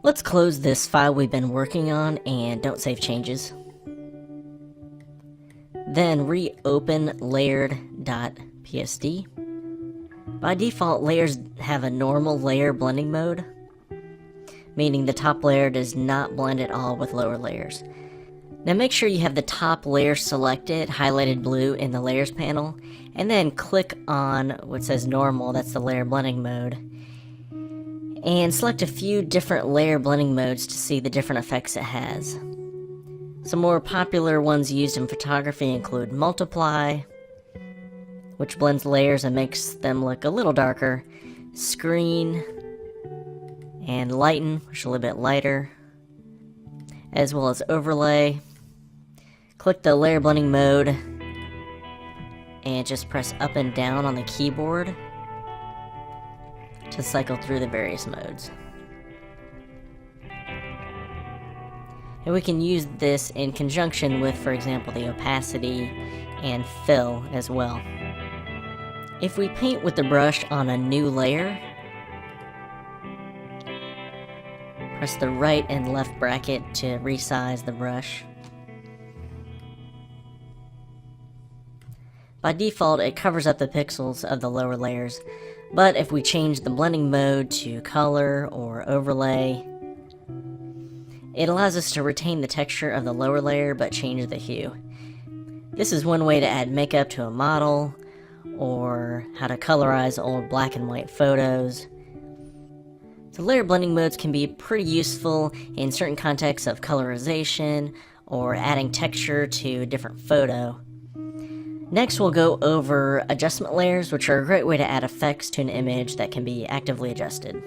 Let's close this file we've been working on and don't save changes. Then reopen layered.psd. By default, layers have a normal layer blending mode, meaning the top layer does not blend at all with lower layers. Now make sure you have the top layer selected, highlighted blue in the layers panel, and then click on what says normal, that's the layer blending mode, and select a few different layer blending modes to see the different effects it has. Some more popular ones used in photography include multiply, which blends layers and makes them look a little darker, screen, and lighten, which is a little bit lighter, as well as overlay. Click the layer blending mode and just press up and down on the keyboard to cycle through the various modes. And we can use this in conjunction with, for example, the opacity and fill as well. If we paint with the brush on a new layer, press the right and left bracket to resize the brush. By default, it covers up the pixels of the lower layers, but if we change the blending mode to color or overlay, it allows us to retain the texture of the lower layer but change the hue. This is one way to add makeup to a model, or how to colorize old black and white photos. So layer blending modes can be pretty useful in certain contexts of colorization or adding texture to a different photo. Next, we'll go over adjustment layers, which are a great way to add effects to an image that can be actively adjusted.